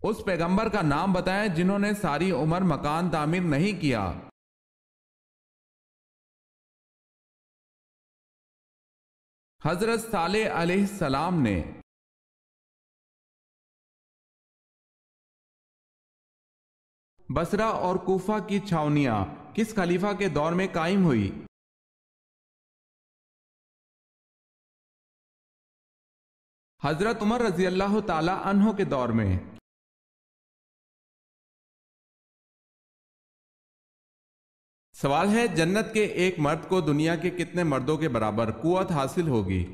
اس پیغمبر کا نام بتائیں جنہوں نے ساری عمر مکان تعمیر نہیں کیا۔ حضرت صالح علیہ السلام نے بصرہ اور کوفہ کی چھاؤنیاں کس خلیفہ کے دور میں قائم ہوئی؟ حضرت عمر رضی اللہ تعالی عنہ کے دور میں۔ سوال ہے، جنت کے ایک مرد کو دنیا کے کتنے مردوں کے برابر قوت حاصل ہوگی؟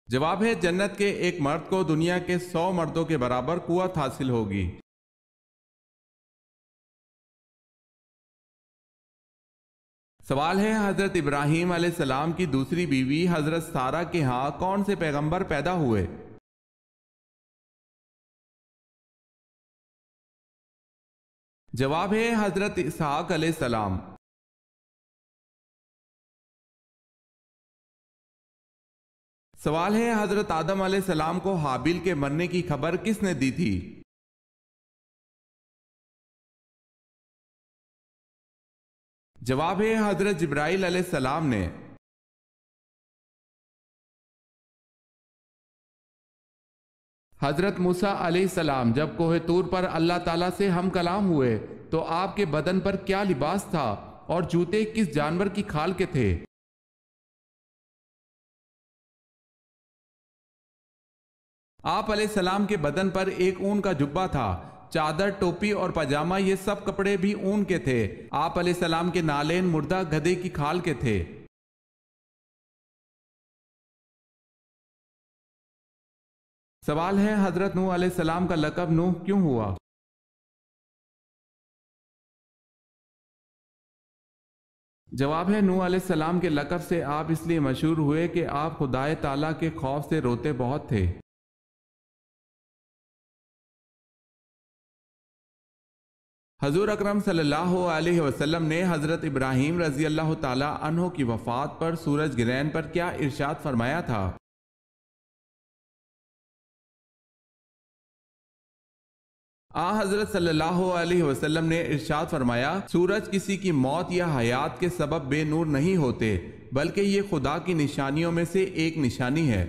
جواب ہے، جنت کے ایک مرد کو دنیا کے 100 مردوں کے برابر قوت حاصل ہوگی۔ سوال ہے، حضرت ابراہیم علیہ السلام کی دوسری بیوی حضرت سارہ کے ہاں کون سے پیغمبر پیدا ہوئے؟ جواب ہے، حضرت اسحاق علیہ السلام۔ سوال ہے، حضرت آدم علیہ السلام کو حابیل کے مرنے کی خبر کس نے دی تھی؟ جواب ہے، حضرت جبرائیل علیہ السلام نے۔ حضرت موسیٰ علیہ السلام جب کوہ طور پر اللہ تعالیٰ سے ہم کلام ہوئے تو آپ کے بدن پر کیا لباس تھا اور جوتے کس جانور کی کھال کے تھے؟ آپ علیہ السلام کے بدن پر ایک اون کا جبہ تھا، چادر، ٹوپی اور پاجامہ یہ سب کپڑے بھی اون کے تھے۔ آپ علیہ السلام کے نالین مردہ گدھے کی کھال کے تھے۔ سوال ہے، حضرت نوح علیہ السلام کا لقب نوح کیوں ہوا؟ جواب ہے، نوح علیہ السلام کے لقب سے آپ اس لیے مشہور ہوئے کہ آپ خدائے تعالیٰ کے خوف سے روتے بہت تھے۔ حضور اکرم صلی اللہ علیہ وسلم نے حضرت ابراہیم رضی اللہ تعالی عنہ کی وفات پر سورج گرہن پر کیا ارشاد فرمایا تھا؟ حضرت صلی اللہ علیہ وسلم نے ارشاد فرمایا، سورج کسی کی موت یا حیات کے سبب بے نور نہیں ہوتے، بلکہ یہ خدا کی نشانیوں میں سے ایک نشانی ہے۔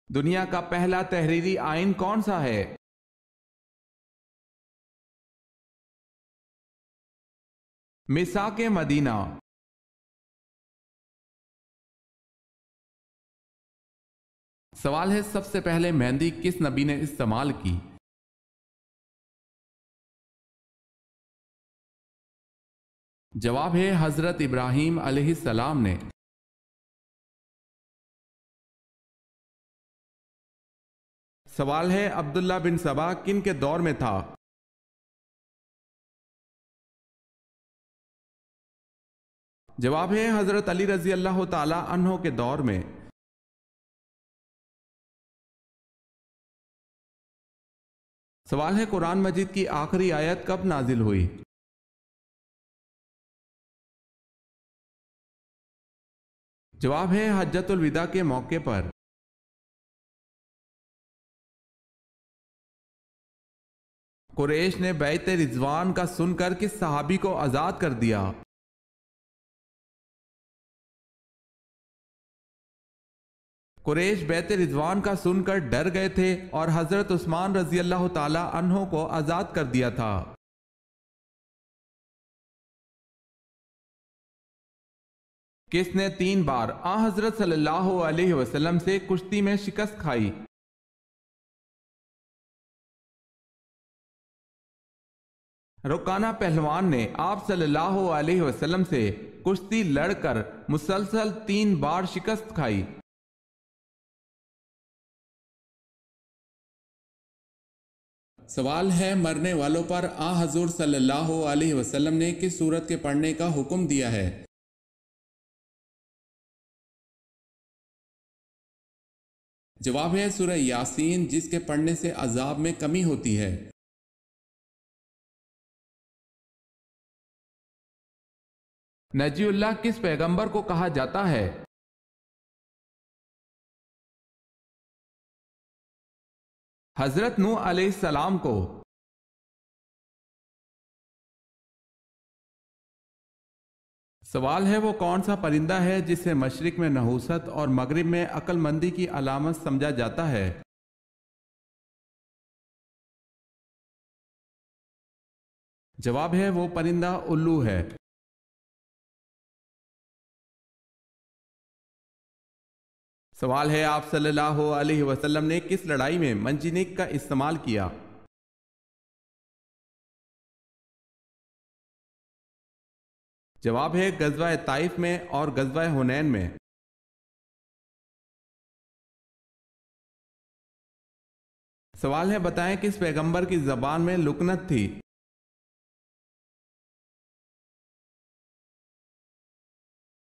دنیا کا پہلا تحریری آئین کون سا ہے؟ میثاق مدینہ۔ سوال ہے، سب سے پہلے مہندی کس نبی نے استعمال کی؟ جواب ہے، حضرت ابراہیم علیہ السلام نے۔ سوال ہے، عبداللہ بن سبا کن کے دور میں تھا؟ جواب ہے، حضرت علی رضی اللہ تعالی عنہ کے دور میں۔ سوال ہے، قرآن مجید کی آخری آیت کب نازل ہوئی؟ جواب ہے، حجۃ الوداع کے موقع پر۔ قریش نے بیعت رضوان کا سن کر کس صحابی کو آزاد کر دیا؟ قریش بیعت رضوان کا سن کر ڈر گئے تھے اور حضرت عثمان رضی اللہ تعالی عنہ کو آزاد کر دیا تھا۔ کس نے 3 بار حضرت صلی اللہ علیہ وسلم سے کشتی میں شکست کھائی؟ رکانہ پہلوان نے آپ صلی اللہ علیہ وسلم سے کشتی لڑ کر مسلسل 3 بار شکست کھائی۔ سوال ہے، مرنے والوں پر حضور صلی اللہ علیہ وسلم نے کس سورت کے پڑھنے کا حکم دیا ہے؟ جواب ہے، سورہ یاسین، جس کے پڑھنے سے عذاب میں کمی ہوتی ہے۔ نجی اللہ کس پیغمبر کو کہا جاتا ہے؟ حضرت نوح علیہ السلام کو۔ سوال ہے وہ کون سا پرندہ ہے جسے مشرق میں نحوست اور مغرب میں عقل مندی کی علامت سمجھا جاتا ہے؟ جواب ہے وہ پرندہ الو ہے۔ سوال ہے آپ صلی اللہ علیہ وسلم نے کس لڑائی میں منجنیق کا استعمال کیا؟ جواب ہے غزوہ طائف میں اور غزوہ حنین میں۔ سوال ہے بتائیں کس پیغمبر کی زبان میں لکنت تھی؟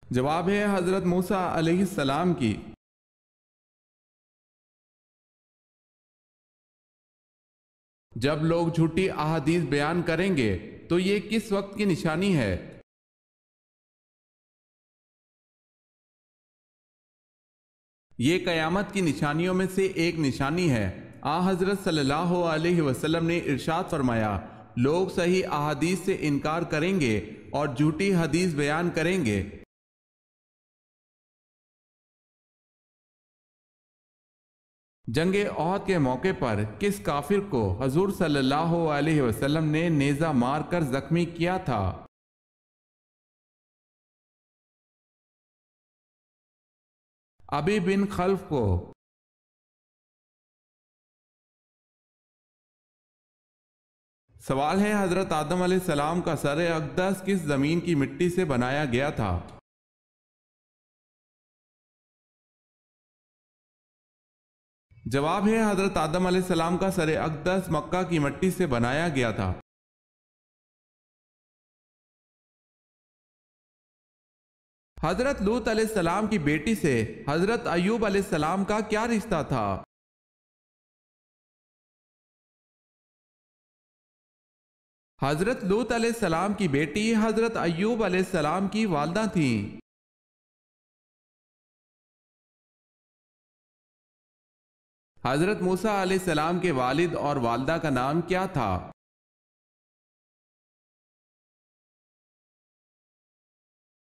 جواب ہے حضرت موسیٰ علیہ السلام کی۔ جب لوگ جھوٹی احادیث بیان کریں گے تو یہ کس وقت کی نشانی ہے؟ یہ قیامت کی نشانیوں میں سے ایک نشانی ہے۔ حضرت صلی اللہ علیہ وسلم نے ارشاد فرمایا، لوگ صحیح احادیث سے انکار کریں گے اور جھوٹی حدیث بیان کریں گے۔ جنگ احد کے موقع پر کس کافر کو حضور صلی اللہ علیہ وسلم نے نیزہ مار کر زخمی کیا تھا؟ ابی بن خلف کو۔ سوال ہے حضرت آدم علیہ السلام کا سر اقدس کس زمین کی مٹی سے بنایا گیا تھا؟ جواب ہے حضرت آدم علیہ السلام کا سر اقدس مکہ کی مٹی سے بنایا گیا تھا۔ حضرت لوط علیہ السلام کی بیٹی سے حضرت ایوب علیہ السلام کا کیا رشتہ تھا؟ حضرت لوط علیہ السلام کی بیٹی حضرت ایوب علیہ السلام کی والدہ تھیں۔ حضرت موسیٰ علیہ السلام کے والد اور والدہ کا نام کیا تھا؟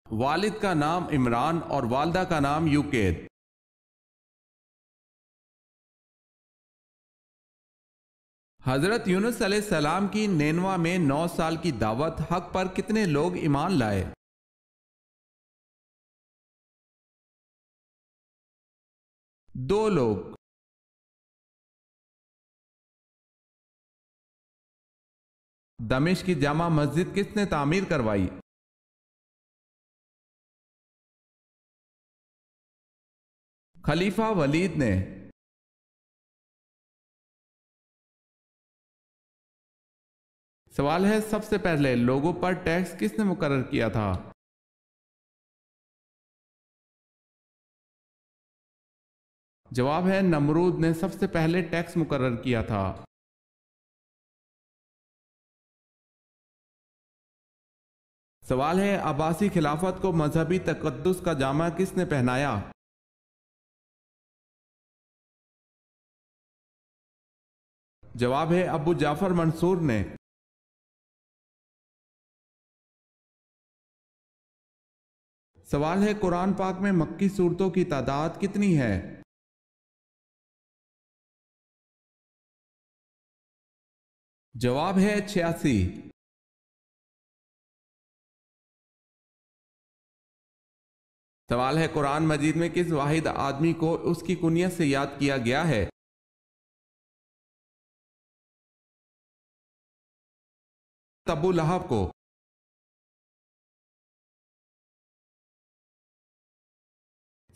والد کا نام عمران اور والدہ کا نام یوکید۔ حضرت یونس علیہ السلام کی نینوا میں 9 سال کی دعوت حق پر کتنے لوگ ایمان لائے؟ دو لوگ۔ دمشق کی جامع مسجد کس نے تعمیر کروائی؟ خلیفہ ولید نے۔ سوال ہے سب سے پہلے لوگوں پر ٹیکس کس نے مقرر کیا تھا؟ جواب ہے نمرود نے سب سے پہلے ٹیکس مقرر کیا تھا۔ سوال ہے عباسی خلافت کو مذہبی تقدس کا جامہ کس نے پہنایا؟ جواب ہے ابو جعفر منصور نے۔ سوال ہے قرآن پاک میں مکی سورتوں کی تعداد کتنی ہے؟ جواب ہے 86۔ سوال ہے قرآن مجید میں کس واحد آدمی کو اس کی کنیت سے یاد کیا گیا ہے؟ ابو لہب کو۔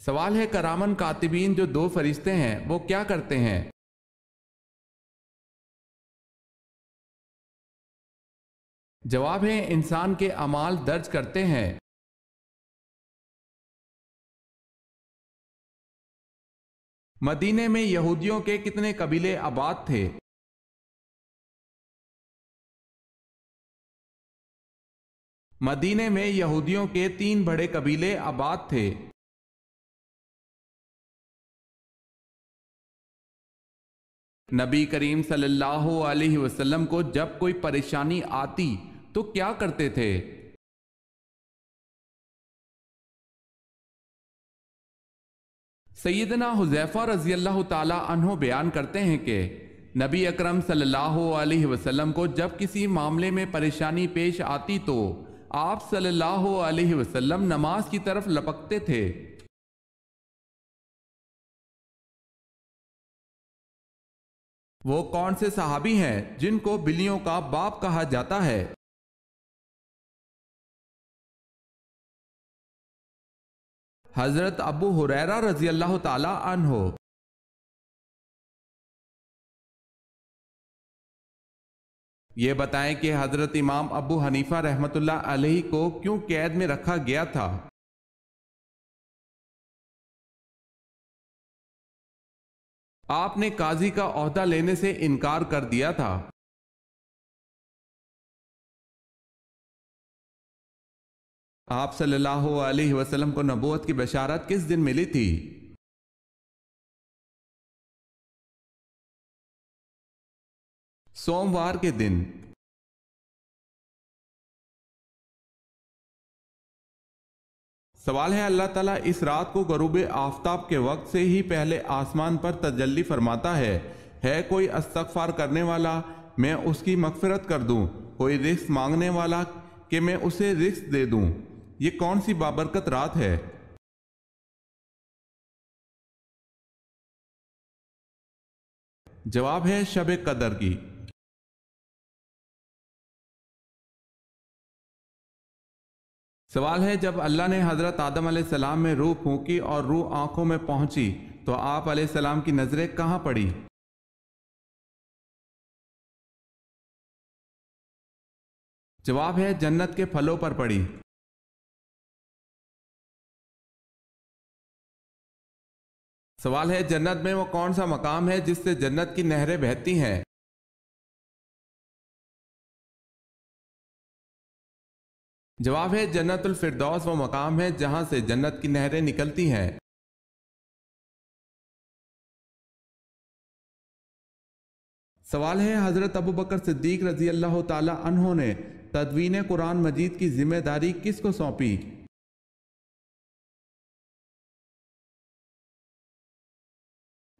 سوال ہے کرامن کاتبین جو 2 فرشتے ہیں وہ کیا کرتے ہیں؟ جواب ہے انسان کے اعمال درج کرتے ہیں۔ مدینے میں یہودیوں کے کتنے قبیلے آباد تھے؟ مدینے میں یہودیوں کے 3 بڑے قبیلے آباد تھے۔ نبی کریم صلی اللہ علیہ وسلم کو جب کوئی پریشانی آتی تو کیا کرتے تھے؟ سیدنا حذیفہ رضی اللہ تعالی عنہ بیان کرتے ہیں کہ نبی اکرم صلی اللہ علیہ وسلم کو جب کسی معاملے میں پریشانی پیش آتی تو آپ صلی اللہ علیہ وسلم نماز کی طرف لپکتے تھے۔ وہ کون سے صحابی ہیں جن کو بلیوں کا باپ کہا جاتا ہے؟ حضرت ابو ہریرہ رضی اللہ تعالی عنہ۔ یہ بتائیں کہ حضرت امام ابو حنیفہ رحمۃ اللہ علیہ کو کیوں قید میں رکھا گیا تھا؟ آپ نے قاضی کا عہدہ لینے سے انکار کر دیا تھا۔ آپ صلی اللہ علیہ وسلم کو نبوت کی بشارت کس دن ملی تھی؟ سوموار کے دن۔ سوال ہے، اللہ تعالیٰ اس رات کو غروب آفتاب کے وقت سے ہی پہلے آسمان پر تجلی فرماتا ہے کوئی استغفار کرنے والا میں اس کی مغفرت کر دوں، کوئی رزق مانگنے والا کہ میں اسے رزق دے دوں۔ یہ کون سی بابرکت رات ہے؟ جواب ہے شب قدر کی۔ سوال ہے، جب اللہ نے حضرت آدم علیہ السلام میں روح پھونکی اور روح آنکھوں میں پہنچی تو آپ علیہ السلام کی نظریں کہاں پڑی؟ جواب ہے جنت کے پھلوں پر پڑی۔ سوال ہے، جنت میں وہ کون سا مقام ہے جس سے جنت کی نہریں بہتی ہیں؟ جواب ہے جنت الفردوس وہ مقام ہے جہاں سے جنت کی نہریں نکلتی ہیں۔ سوال ہے، حضرت ابو بکر صدیق رضی اللہ تعالی عنہ نے تدوین قرآن مجید کی ذمہ داری کس کو سونپی؟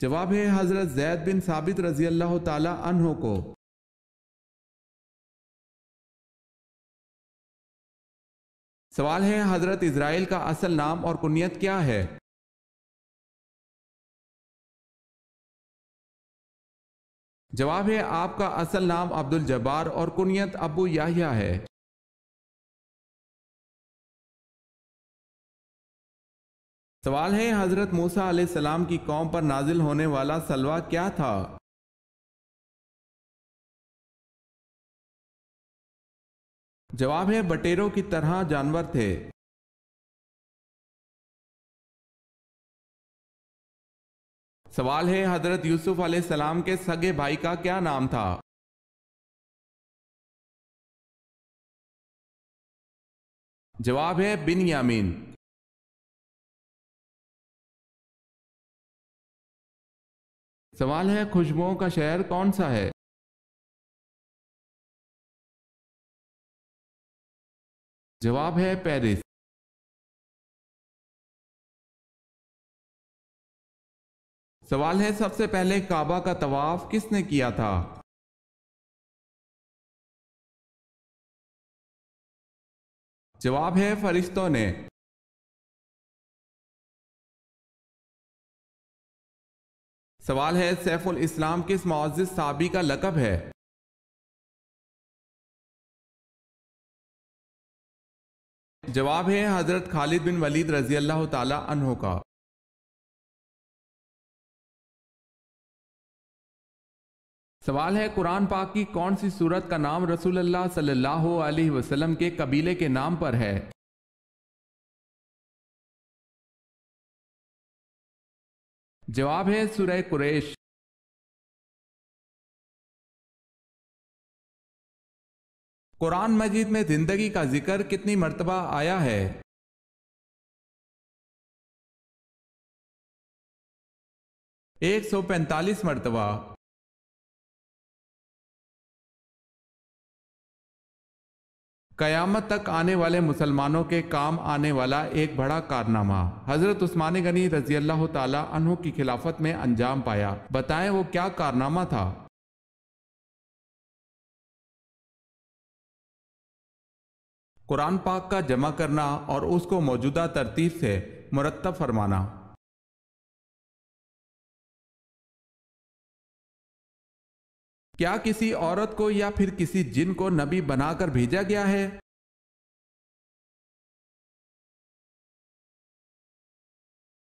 جواب ہے حضرت زید بن ثابت رضی اللہ تعالی عنہ کو۔ سوال ہے، حضرت اسرائیل کا اصل نام اور کنیت کیا ہے؟ جواب ہے آپ کا اصل نام عبد الجبار اور کنیت ابو یحییٰ ہے۔ سوال ہے، حضرت موسیٰ علیہ السلام کی قوم پر نازل ہونے والا سلوہ کیا تھا؟ جواب ہے بٹیروں کی طرح جانور تھے۔ سوال ہے، حضرت یوسف علیہ السلام کے سگے بھائی کا کیا نام تھا؟ جواب ہے بنیامین۔ سوال ہے، خوشبوؤں کا شہر کون سا ہے؟ جواب ہے پیرس۔ سوال ہے، سب سے پہلے کعبہ کا طواف کس نے کیا تھا؟ جواب ہے فرشتوں نے۔ سوال ہے، سیف الاسلام کس معزز صحابی کا لقب ہے؟ جواب ہے حضرت خالد بن ولید رضی اللہ تعالی عنہ کا۔ سوال ہے، قرآن پاک کی کون سی سورت کا نام رسول اللہ صلی اللہ علیہ وسلم کے قبیلے کے نام پر ہے؟ جواب ہے سورہ قریش۔ قرآن مجید میں زندگی کا ذکر کتنی مرتبہ آیا ہے؟ 145 مرتبہ۔ قیامت تک آنے والے مسلمانوں کے کام آنے والا ایک بڑا کارنامہ حضرت عثمان غنی رضی اللہ تعالی عنہ کی خلافت میں انجام پایا، بتائیں وہ کیا کارنامہ تھا؟ قرآن پاک کا جمع کرنا اور اس کو موجودہ ترتیب سے مرتب فرمانا۔ کیا کسی عورت کو یا پھر کسی جن کو نبی بنا کر بھیجا گیا ہے؟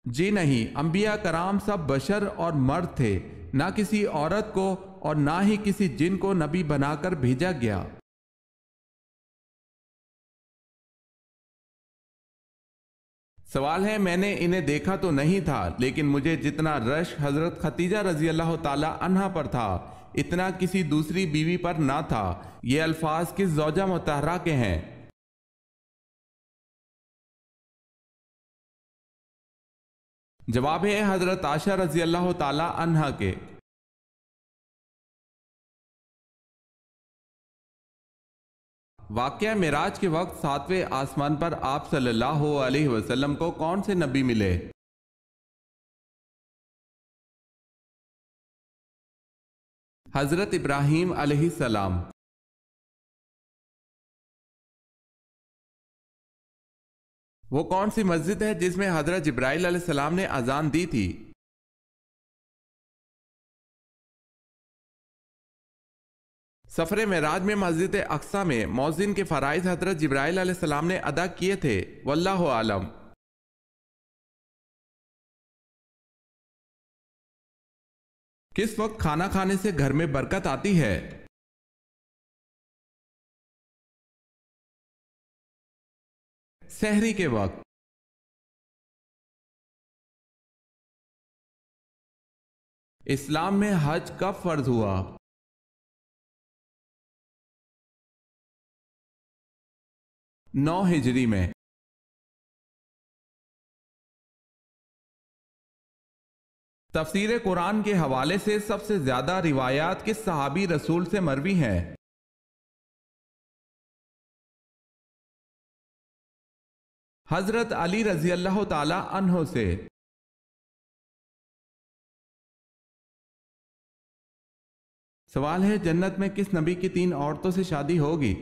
جی نہیں، انبیاء کرام سب بشر اور مرد تھے، نہ کسی عورت کو اور نہ ہی کسی جن کو نبی بنا کر بھیجا گیا۔ سوال ہے، میں نے انہیں دیکھا تو نہیں تھا، لیکن مجھے جتنا رشک حضرت خدیجہ رضی اللہ تعالی عنہا پر تھا اتنا کسی دوسری بیوی پر نہ تھا۔ یہ الفاظ کس زوجہ مطہرہ کے ہیں؟ جواب ہے حضرت عائشہ رضی اللہ تعالی عنہا کے۔ واقعہ معراج کے وقت 7ویں آسمان پر آپ صلی اللہ علیہ وسلم کو کون سے نبی ملے؟ حضرت ابراہیم علیہ السلام۔ وہ کون سی مسجد ہے جس میں حضرت جبرائیل علیہ السلام نے اذان دی تھی؟ سفر معراج میں مسجد اقصی میں مؤذن کے فرائض حضرت جبرائیل علیہ السلام نے ادا کیے تھے، واللہ عالم۔ کس وقت کھانا کھانے سے گھر میں برکت آتی ہے؟ سحری کے وقت۔ اسلام میں حج کب فرض ہوا؟ 9 ہجری میں۔ تفسیر قرآن کے حوالے سے سب سے زیادہ روایات کس صحابی رسول سے مروی ہیں؟ حضرت علی رضی اللہ تعالی عنہ سے۔ سوال ہے، جنت میں کس نبی کی 3 عورتوں سے شادی ہوگی؟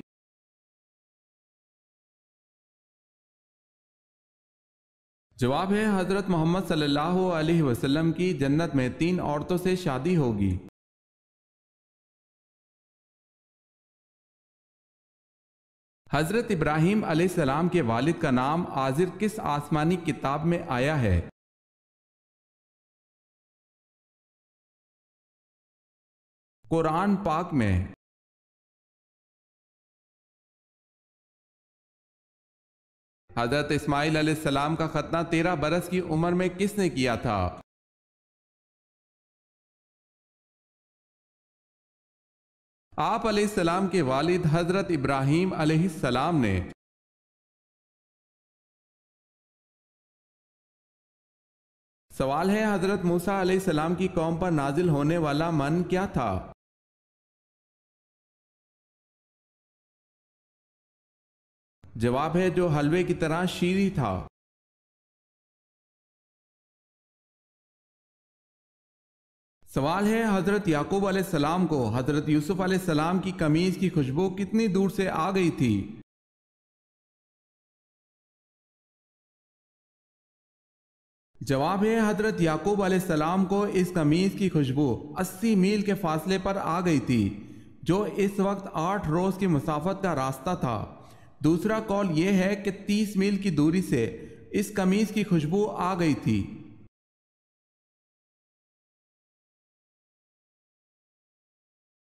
جواب ہے حضرت محمد صلی اللہ علیہ وسلم کی جنت میں 3 عورتوں سے شادی ہوگی۔ حضرت ابراہیم علیہ السلام کے والد کا نام آزر کس آسمانی کتاب میں آیا ہے؟ قرآن پاک میں۔ حضرت اسماعیل علیہ السلام کا ختنہ 13 برس کی عمر میں کس نے کیا تھا؟ آپ علیہ السلام کے والد حضرت ابراہیم علیہ السلام نے۔ سوال ہے، حضرت موسیٰ علیہ السلام کی قوم پر نازل ہونے والا من کیا تھا؟ جواب ہے، جو حلوے کی طرح شیریں تھا۔ سوال ہے، حضرت یعقوب علیہ السلام کو حضرت یوسف علیہ السلام کی قمیض کی خوشبو کتنی دور سے آ گئی تھی؟ جواب ہے، حضرت یعقوب علیہ السلام کو اس قمیض کی خوشبو 80 میل کے فاصلے پر آ گئی تھی، جو اس وقت 8 روز کی مسافت کا راستہ تھا۔ دوسرا قول یہ ہے کہ 30 میل کی دوری سے اس قمیض کی خوشبو آ گئی تھی۔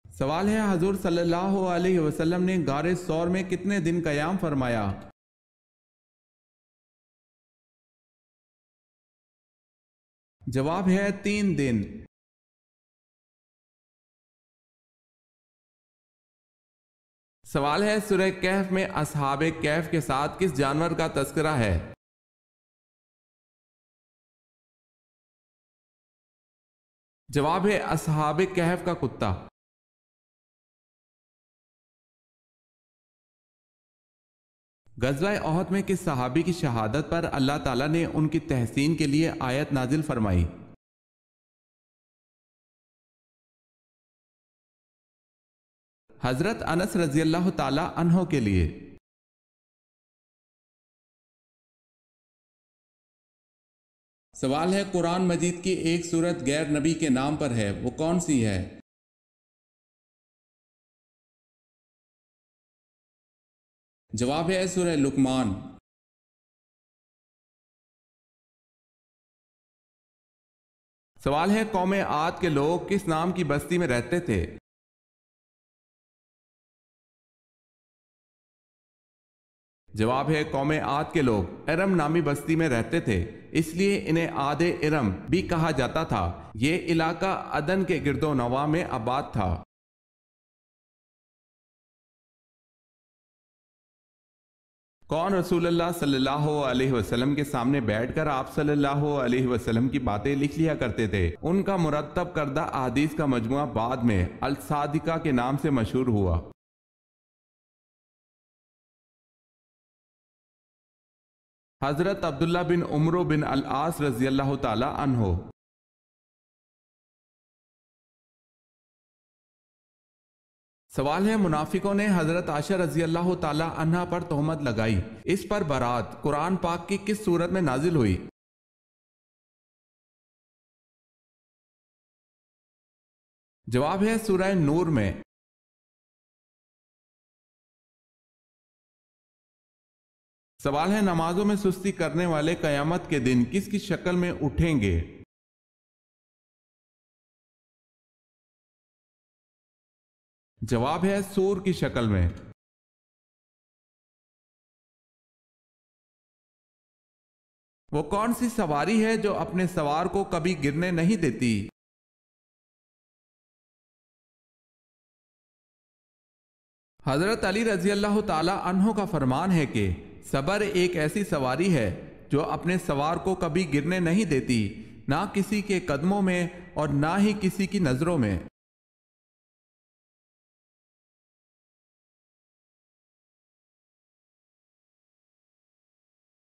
سوال ہے، حضور صلی اللہ علیہ وسلم نے غار ثور میں کتنے دن قیام فرمایا؟ جواب ہے 3 دن۔ سوال ہے سورہ کہف میں اصحاب کہف کے ساتھ کس جانور کا تذکرہ ہے؟ جواب ہے اصحاب کہف کا کتا۔ غزوہ احد میں کس صحابی کی شہادت پر اللہ تعالیٰ نے ان کی تحسین کے لیے آیت نازل فرمائی؟ حضرت انس رضی اللہ تعالی عنہ کے لیے۔ سوال ہے قرآن مجید کی ایک سورت غیر نبی کے نام پر ہے، وہ کون سی ہے؟ جواب ہے سورہ لقمان۔ سوال ہے قوم عاد کے لوگ کس نام کی بستی میں رہتے تھے؟ جواب ہے قوم عاد کے لوگ ارم نامی بستی میں رہتے تھے، اس لیے انہیں عاد ارم بھی کہا جاتا تھا۔ یہ علاقہ عدن کے گرد و نواح میں آباد تھا۔ کون رسول اللہ صلی اللہ علیہ وسلم کے سامنے بیٹھ کر آپ صلی اللہ علیہ وسلم کی باتیں لکھ لیا کرتے تھے؟ ان کا مرتب کردہ احادیث کا مجموعہ بعد میں الصادقہ کے نام سے مشہور ہوا۔ حضرت عبداللہ بن عمرو بن العاص رضی اللہ تعالی عنہ۔ سوال ہے منافقوں نے حضرت عائشہ رضی اللہ تعالی عنہ پر تہمت لگائی، اس پر برات قرآن پاک کی کس سورت میں نازل ہوئی؟ جواب ہے سورہ نور میں۔ سوال ہے نمازوں میں سستی کرنے والے قیامت کے دن کس کی شکل میں اٹھیں گے؟ جواب ہے سور کی شکل میں۔ وہ کون سی سواری ہے جو اپنے سوار کو کبھی گرنے نہیں دیتی؟ حضرت علی رضی اللہ تعالی عنہ کا فرمان ہے کہ صبر ایک ایسی سواری ہے جو اپنے سوار کو کبھی گرنے نہیں دیتی، نہ کسی کے قدموں میں اور نہ ہی کسی کی نظروں میں۔